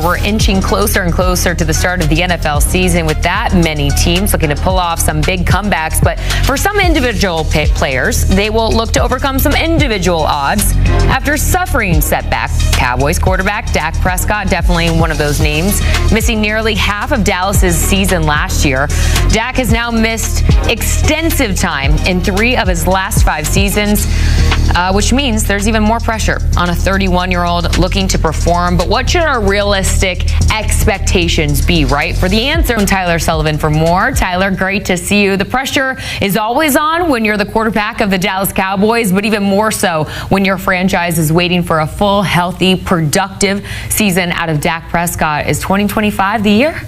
We're inching closer and closer to the start of the NFL season with that many teams looking to pull off some big comebacks. But for some individual players, they will look to overcome some individual odds after suffering setbacks. Cowboys quarterback Dak Prescott, definitely one of those names, missing nearly half of Dallas's season last year. Dak has now missed extensive time in 3 of his last 5 seasons, which means there's even more pressure on a 31-year-old looking to perform. But what should our realistic expectations be, right? For the answer, I'm Tyler Sullivan for more. Tyler, great to see you. The pressure is always on when you're the quarterback of the Dallas Cowboys, but even more so when your franchise is waiting for a full, healthy, productive season out of Dak Prescott. Is 2025 the year?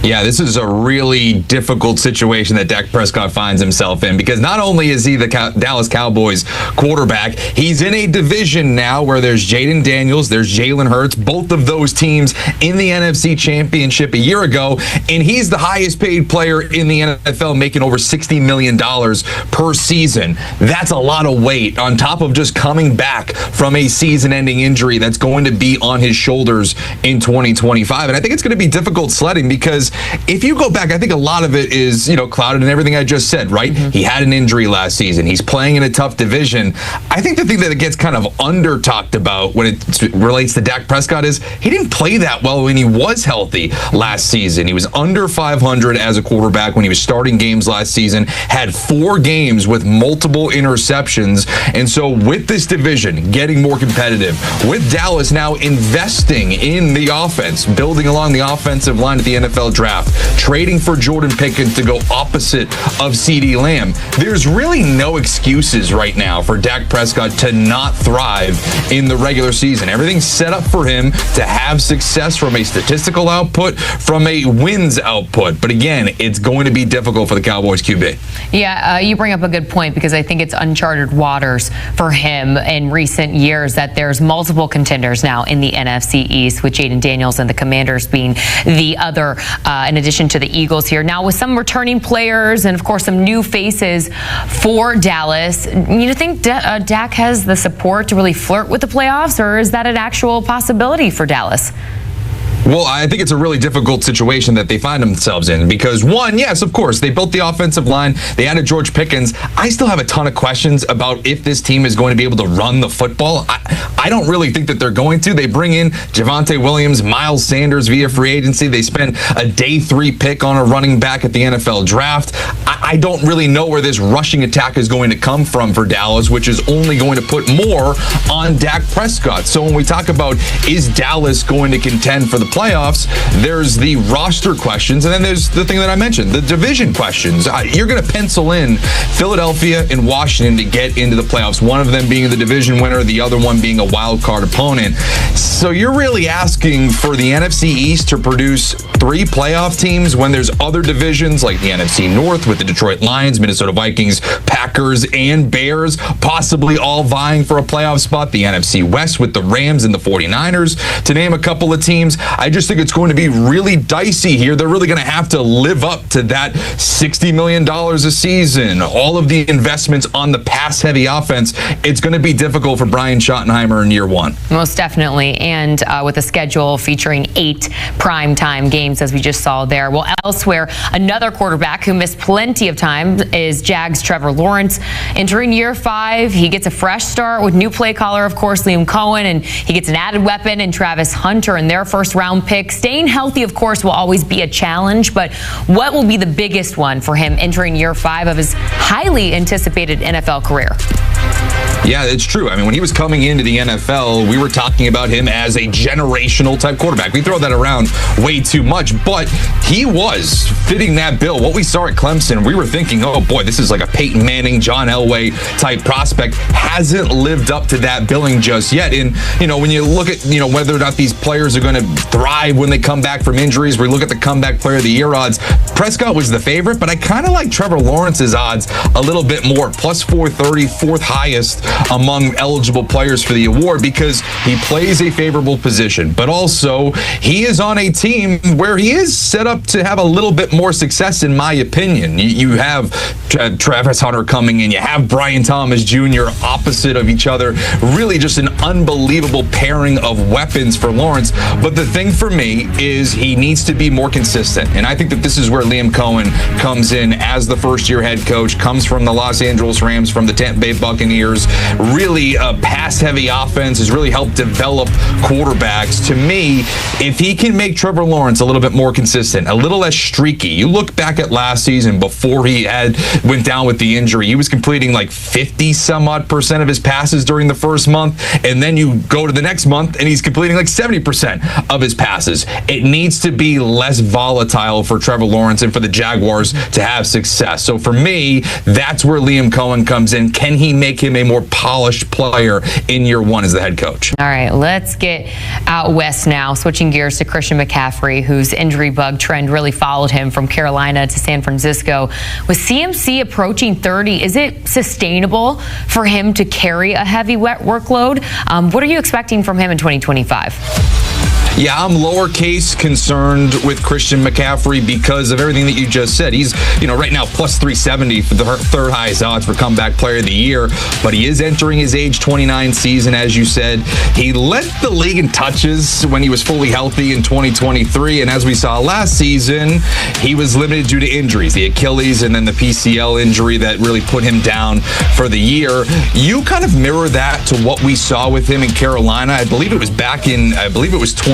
Yeah, this is a really difficult situation that Dak Prescott finds himself in, because not only is he the Dallas Cowboys quarterback, he's in a division now where there's Jaden Daniels, there's Jalen Hurts, both of those teams in the NFC Championship a year ago, and he's the highest paid player in the NFL, making over $60 million per season. That's a lot of weight on top of just coming back from a season-ending injury that's going to be on his shoulders in 2025. And I think it's going to be difficult sledding, because if you go back, I think a lot of it is, clouded in everything I just said, right? Mm-hmm. He had an injury last season. He's playing in a tough division. I think the thing that gets kind of under-talked about when it relates to Dak Prescott is he didn't play that well when he was healthy last season. He was under 500 as a quarterback when he was starting games last season, had 4 games with multiple interceptions. And so with this division getting more competitive, with Dallas now investing in the offense, building along the offensive line at the NFL draft, trading for Jordan Pickens to go opposite of CeeDee Lamb, there's really no excuses right now for Dak Prescott to not thrive in the regular season. Everything's set up for him to have success from a statistical output, from a wins output. But again, it's going to be difficult for the Cowboys QB. Yeah, you bring up a good point, because I think it's uncharted waters for him in recent years that there's multiple contenders now in the NFC East, with Jaden Daniels and the Commanders being the other, in addition to the Eagles here. Now, with some returning players and, of course, some new faces for Dallas, you think Dak has the support to really flirt with the playoffs, or is that an actual possibility for Dallas? Well, I think it's a really difficult situation that they find themselves in, because one, yes, of course, they built the offensive line. They added George Pickens. I still have a ton of questions about if this team is going to be able to run the football. I don't really think that they're going to. They bring in Javonte Williams, Miles Sanders via free agency. They spend a day 3 pick on a running back at the NFL draft. I don't really know where this rushing attack is going to come from for Dallas, which is only going to put more on Dak Prescott. So when we talk about, is Dallas going to contend for the playoffs, there's the roster questions, and then there's the thing that I mentioned, the division questions. You're going to pencil in Philadelphia and Washington to get into the playoffs, one of them being the division winner, the other one being a wild card opponent. So you're really asking for the NFC East to produce 3 playoff teams when there's other divisions like the NFC North with the Detroit Lions, Minnesota Vikings, Packers, and Bears possibly all vying for a playoff spot, the NFC West with the Rams and the 49ers, to name a couple of teams. I just think it's going to be really dicey here. They're really going to have to live up to that $60 million a season, all of the investments on the pass-heavy offense. It's going to be difficult for Brian Schottenheimer in year 1. Most definitely, and with a schedule featuring 8 primetime games, as we just saw there. Well, elsewhere, another quarterback who missed plenty of time is Jags' Trevor Lawrence. Entering year 5, he gets a fresh start with new play caller, of course, Liam Cohen, and he gets an added weapon in Travis Hunter in their first-round pick. Staying healthy, of course, will always be a challenge, but what will be the biggest one for him entering year 5 of his highly anticipated NFL career? Yeah, it's true. I mean, when he was coming into the NFL, we were talking about him as a generational type quarterback. We throw that around way too much, but he was fitting that bill. What we saw at Clemson, we were thinking, oh boy, this is like a Peyton Manning, John Elway type prospect. Hasn't lived up to that billing just yet. And, when you look at, whether or not these players are going to thrive when they come back from injuries, we look at the comeback player of the year odds. Prescott was the favorite, but I kind of like Trevor Lawrence's odds a little bit more. Plus 430, 4th highest among eligible players for the award because he plays a favorable position, but also he is on a team where he is set up to have a little bit more success, in my opinion. You have Travis Hunter coming in, you have Brian Thomas Jr. opposite of each other. Really just an unbelievable pairing of weapons for Lawrence. But the thing for me is he needs to be more consistent. And I think that this is where Liam Cohen comes in as the first-year head coach, comes from the Los Angeles Rams, from the Tampa Bay Buccaneers. Really a pass-heavy offense, has really helped develop quarterbacks. To me, if he can make Trevor Lawrence a little bit more consistent, a little less streaky. You look back at last season before he went down with the injury, he was completing like 50-some-odd% of his passes during the first month, and then you go to the next month and he's completing like 70% of his passes. It needs to be less volatile for Trevor Lawrence and for the Jaguars to have success. So for me, that's where Liam Cohen comes in. Can he make him a more polished player in year one as the head coach? All right, let's get out west now, switching gears to Christian McCaffrey, whose injury bug trend really followed him from Carolina to San Francisco. With CMC approaching 30, is it sustainable for him to carry a heavy workload? What are you expecting from him in 2025? Yeah, I'm lowercase concerned with Christian McCaffrey because of everything that you just said. He's, right now plus 370 for the third highest odds for comeback player of the year, but he is entering his age 29 season, as you said. He led the league in touches when he was fully healthy in 2023, and as we saw last season, he was limited due to injuries, the Achilles and then the PCL injury that really put him down for the year. You kind of mirror that to what we saw with him in Carolina. I believe it was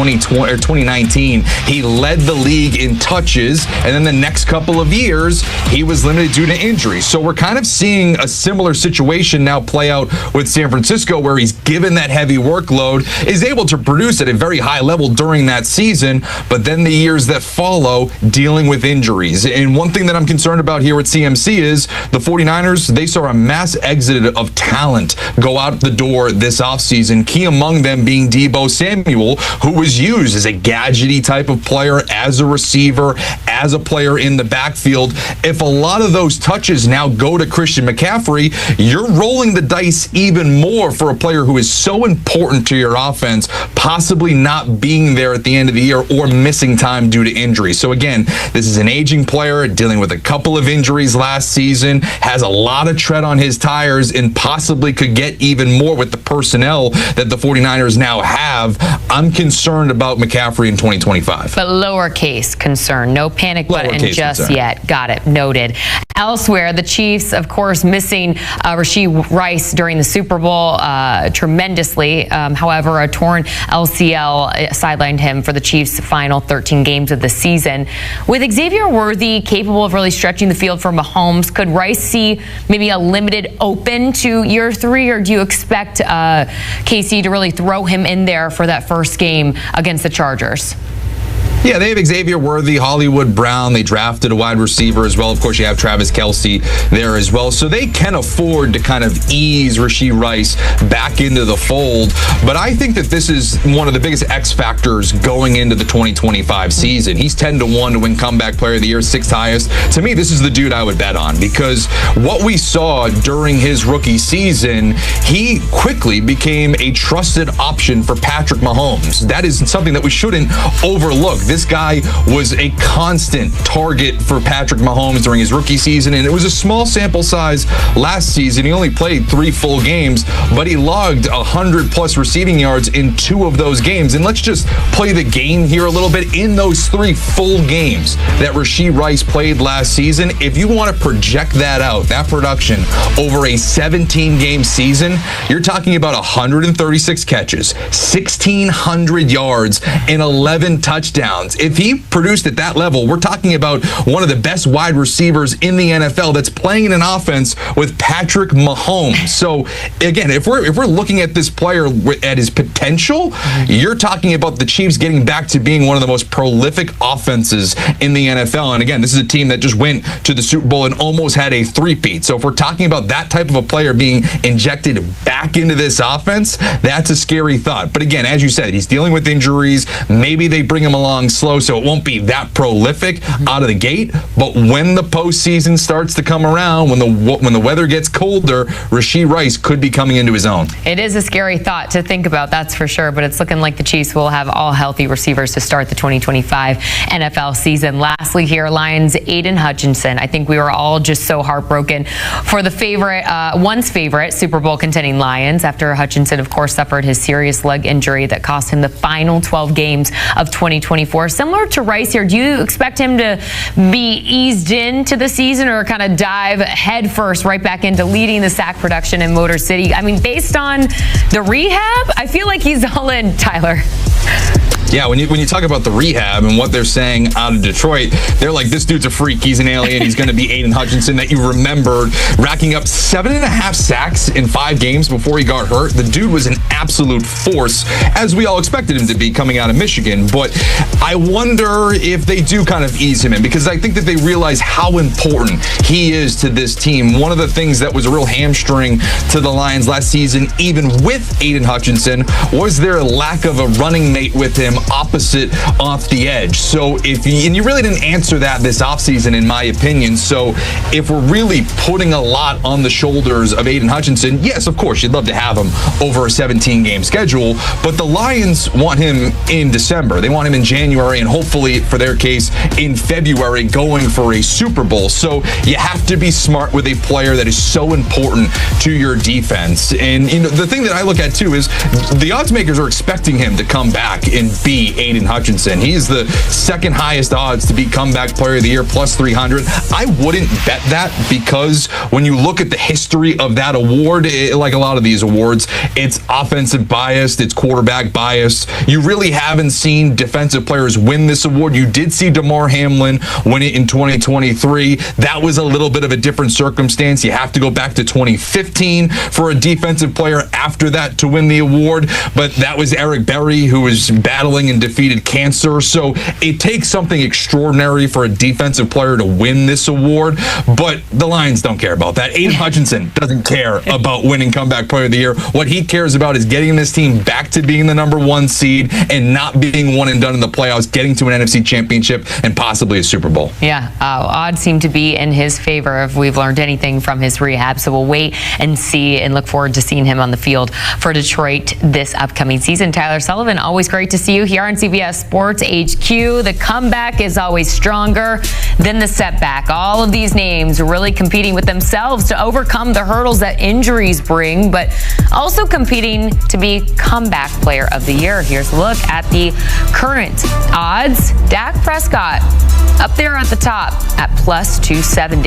2019, he led the league in touches, and then the next couple of years, he was limited due to injury. So we're kind of seeing a similar situation now play out with San Francisco, where he's given that heavy workload, is able to produce at a very high level during that season, but then the years that follow, dealing with injuries. And one thing that I'm concerned about here at CMC is the 49ers, they saw a mass exit of talent go out the door this offseason, key among them being Deebo Samuel, who was used as a gadgety type of player, as a receiver, as a player in the backfield. If a lot of those touches now go to Christian McCaffrey, you're rolling the dice even more for a player who is so important to your offense, possibly not being there at the end of the year or missing time due to injury. So again, this is an aging player dealing with a couple of injuries last season, has a lot of tread on his tires, and possibly could get even more with the personnel that the 49ers now have. I'm concerned about McCaffrey in 2025. But lowercase concern, no panic button just concern. yet. Got it, noted. Elsewhere, the Chiefs, of course, missing Rasheed Rice during the Super Bowl tremendously. However, a torn LCL sidelined him for the Chiefs' final 13 games of the season. With Xavier Worthy capable of really stretching the field for Mahomes, could Rice see maybe a limited open to year 3, or do you expect KC to really throw him in there for that first game against the Chargers? Yeah, they have Xavier Worthy, Hollywood Brown. They drafted a wide receiver as well. Of course, you have Travis Kelce there as well. So they can afford to kind of ease Rasheed Rice back into the fold. But I think that this is one of the biggest X factors going into the 2025 season. He's 10-1 to win comeback player of the year, 6th highest. To me, this is the dude I would bet on, because what we saw during his rookie season, he quickly became a trusted option for Patrick Mahomes. That is something that we shouldn't overlook. This guy was a constant target for Patrick Mahomes during his rookie season, and it was a small sample size last season. He only played 3 full games, but he logged 100+ receiving yards in 2 of those games. And let's just play the game here a little bit. In those 3 full games that Rasheed Rice played last season, if you want to project that out, that production over a 17-game season, you're talking about 136 catches, 1,600 yards, and 11 touchdowns. If he produced at that level, we're talking about one of the best wide receivers in the NFL that's playing in an offense with Patrick Mahomes. So again, if we're looking at this player at his potential, you're talking about the Chiefs getting back to being one of the most prolific offenses in the NFL. And again, this is a team that just went to the Super Bowl and almost had a three-peat. So if we're talking about that type of a player being injected back into this offense, that's a scary thought. But again, as you said, he's dealing with injuries. Maybe they bring him along starting slow, so it won't be that prolific out of the gate. But when the postseason starts to come around, when the weather gets colder, Rasheed Rice could be coming into his own. It is a scary thought to think about, that's for sure, but it's looking like the Chiefs will have all healthy receivers to start the 2025 NFL season. Lastly here, Lions' Aiden Hutchinson. I think we were all just so heartbroken for the once favorite Super Bowl contending Lions after Hutchinson, of course, suffered his serious leg injury that cost him the final 12 games of 2024. Similar to Rice here, do you expect him to be eased into the season or kind of dive headfirst right back into leading the sack production in Motor City? I mean, based on the rehab, I feel like he's all in, Tyler. Yeah, when you talk about the rehab and what they're saying out of Detroit, they're like, this dude's a freak. He's an alien. He's going to be Aiden Hutchinson that you remembered racking up 7.5 sacks in 5 games before he got hurt. The dude was an absolute force, as we all expected him to be coming out of Michigan. But I wonder if they do kind of ease him in, because I think that they realize how important he is to this team. One of the things that was a real hamstring to the Lions last season, even with Aiden Hutchinson, was their lack of a running mate with him opposite off the edge. So you really didn't answer that this offseason, in my opinion. So if we're really putting a lot on the shoulders of Aiden Hutchinson, yes, of course, you'd love to have him over a 17-game schedule, but the Lions want him in December. They want him in January, and hopefully, for their case, in February, going for a Super Bowl. So you have to be smart with a player that is so important to your defense. And the thing that I look at, too, is the odds makers are expecting him to come back and be Aiden Hutchinson. He is the second highest odds to be comeback player of the year, plus 300. I wouldn't bet that, because when you look at the history of that award, like a lot of these awards, it's offensive biased, it's quarterback biased. You really haven't seen defensive players win this award. You did see Damar Hamlin win it in 2023. That was a little bit of a different circumstance. You have to go back to 2015 for a defensive player after that to win the award, but that was Eric Berry, who was battling and defeated cancer. So it takes something extraordinary for a defensive player to win this award, but the Lions don't care about that. Aiden Hutchinson doesn't care about winning comeback player of the year. What he cares about is getting this team back to being the #1 seed and not being one and done in the playoffs, getting to an NFC championship and possibly a Super Bowl. Yeah, odds seem to be in his favor if we've learned anything from his rehab. So we'll wait and see and look forward to seeing him on the field for Detroit this upcoming season. Tyler Sullivan, always great to see you here on CBS Sports HQ. The comeback is always stronger than the setback. All of these names really competing with themselves to overcome the hurdles that injuries bring, but also competing to be comeback player of the year. Here's a look at the current odds. Dak Prescott up there at the top at plus 270.